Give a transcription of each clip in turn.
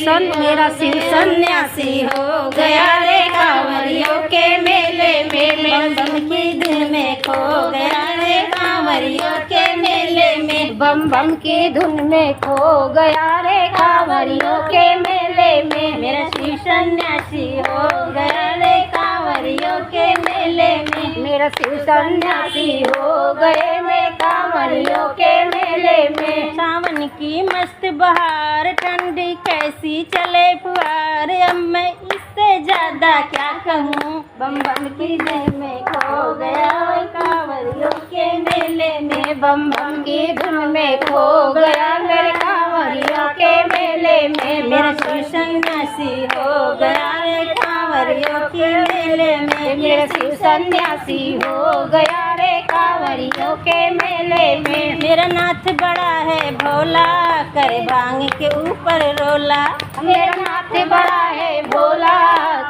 मेरा शिव सन्यासी हो गया रे कांवरियों के मेले में। बम बम की धुन में खो गया रे कांवरियों के मेले में। बम बम की धुन में खो गया रे कांवरियों के मेले में। मेरा शिव सन्यासी हो गया रे कांवरियों के मेले में। मेरा शिव सन्यासी हो गए मैं कांवरियों के मेले में। सावन की मस्त बहार ठंडी कैसी चले फुहार, अब मैं इससे ज्यादा क्या कहूँ। बम बम की धुन में खो गया मैं कांवरियों के मेले में। बम बम की धुन में खो गया मेरे कांवरियों के मेले में। मेरा शिव सन्यासी हो गया रे कांवरियों के मेले में। मेरा शिव सन्यासी हो गया रे कांवरियों के मेले में। मेरा नाथ बड़ा है भोला, करे भांग के ऊपर रोला। मेरा नाथ बड़ा है भोला,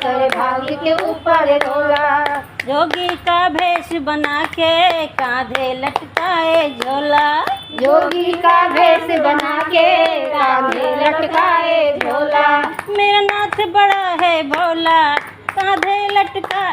करे भांग के ऊपर रोला। जोगी का भेष बना के कांधे लटकाए झोला। जोगी का भेष बना के कांधे लटकाए झोला। मेरा नाथ बड़ा है भोला, कांधे लटका।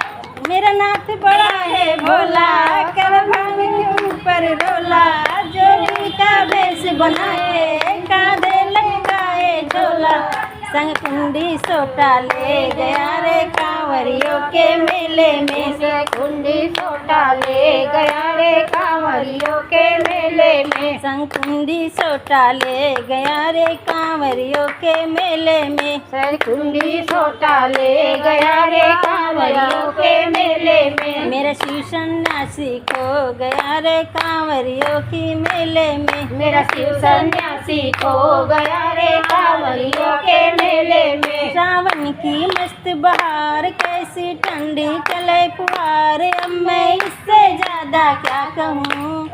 मेरा नाथ बड़ा है भोला, कर भांग के ऊपर रोला। जोगी का भेष बनाए कांधे लटकाए झोला। संग कुंडी सोटा ले गया रे कांवरियों के मेले में। संग कुंडी सोटा ले गया रे कांवरियों के मेले में। संग कुंडी सोटा ले गया रे कांवरियों के मेले में। संग कुंडी सोटा ले गया रे कांवरियों के मेले में। मेरा शिव सन्यासी खो गया रे कांवरियों की मेले में। मेरा शिव सन्यासी खो गया रे कांवरियों के मेले में। सावन की मस्त बहार कैसी ठंडी चले फुहार, अब मैं इससे ज्यादा क्या कहूँ।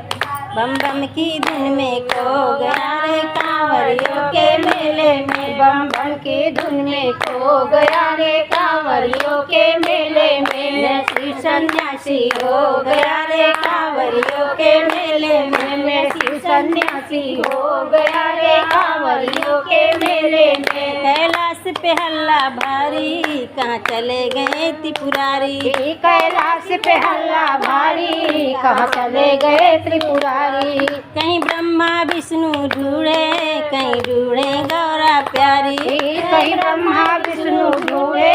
बम बम की धुन में खो गया रे कांवरियों के मेले में। बम बम की धुन में खो गया रे कांवरियों के मेले में। मैं शिव सन्यासी हो गया रे कांवरियों के मेले में। मैं शिव सन्यासी हो गया रे कांवरियों के मेले में। कैलाश पे हल्ला भारी, कहाँ चले गए त्रिपुरारी। कैलाश पे हल्ला भारी, कहाँ चले गए त्रिपुरारी। कहीं ब्रह्मा विष्णु ढूंढे, कहीं ढूंढे गौरा प्यारी। कहीं ब्रह्मा विष्णु ढूंढे,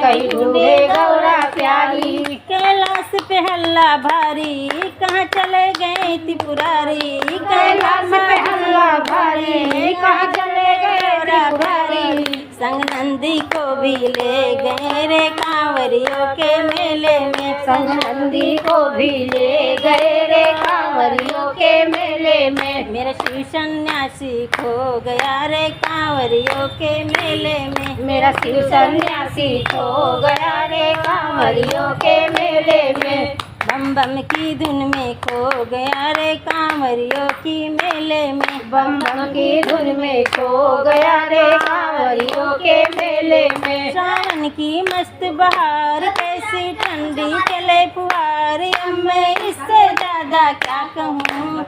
कहीं ढूंढे गौरा प्यारी। कैलाश पे हल्ला भारी, कहाँ चले गए त्रिपुरारी। कैलाश पे हल्ला भारी, कहाँ चले गए त्रिपुरारी। संग नंदी को भी ले गए रे कांवरियों के मेले में। संग नंदी को भी ले गए रे कांवरियों के मेले में। मेरा शिव सन्यासी खो गया रे कांवरियों के मेले में। मेरा शिव सन्यासी खो गया रे कांवरियों के मेले में। बम बम की धुन में खो गया रे कांवरियों की मेले में। बम बम की धुन में खो गया रे कांवरियों के मेले में। सावन की मस्त बहार कैसी ठंडी चले फुहार, अब मैं इससे ज्यादा क्या कहूँ।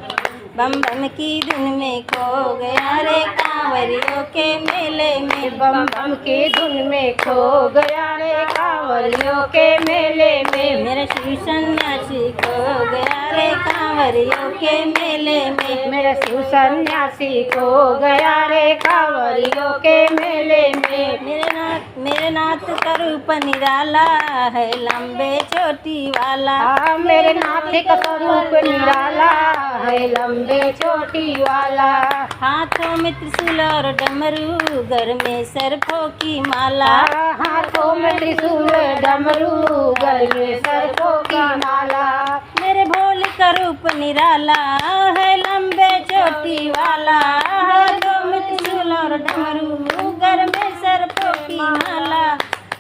बम बम की धुन में खो गया रे कांवरियों के मेले में। बम बम की धुन में खो गया रे कांवरियों के मेले में। मेरा शिव सन्यासी खो गया रे कांवरियों के मेले में। मेरा शिव सन्यासी खो गया रे कांवरियों के मेले में। मेरे नाथ का रूप निराला है, लंबे चोटी वाला। मेरे नाथ का रूप निराला है, लंबे चोटी वाला। हाथों में त्रिशूल और डमरू, घर में सरफों की माला। हाथों में त्रिशूल डमरू, घर में सरफों की माला। मेरे भोले का रूप निराला है, लंबे चोटी वाला। हाथों में त्रिशूल और डमरू, घर में सरफों की माला।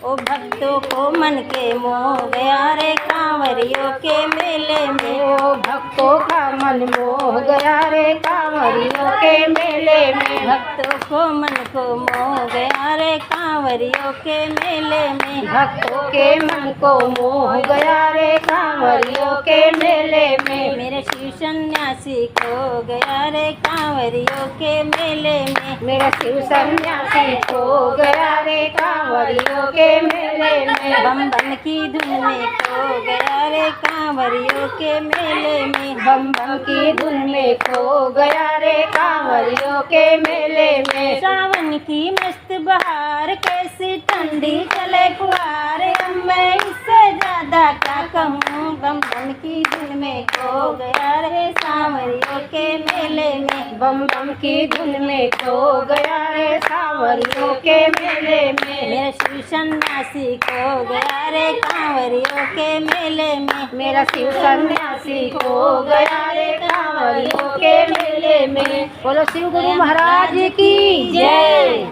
ओ भक्तों को मन के मोह गया रे कांवरियों के मेले में। ओ भक्तों का मन मोह गया रे कांवरियों के मेले में। भक्तों को मन को मोह गया रे कांवरियों के मेले में। भक्तों के मन को मोह गया रे कांवरियों के मेले में। मेरे शिव सन्यासी खो गया रे कांवरियों के मेले में। मेरा शिव सन्यासी खो गया रे कांवरियों के मेले में। बम बम की धुन में खो गया रे कांवरियों के मेले में। बम बम की धुन में खो गया रे कांवरियों के मेले में। सावन की मस्त बहार कैसी ठंडी चले फुहार, अब मैं इससे ज्यादा क्या कहूँ। बम बम की धुन में खो गया रे कांवरियों के मेले में। बम बम की धुन में खो गया रे कांवरियों के मेले में। मेरा शिव सन्यासी खो गया रे कांवरियों के मेले में। मेरा शिव सन्यासी खो गया रे कांवरियों के मेले में। बोलो शिव गुरु महाराज की जय।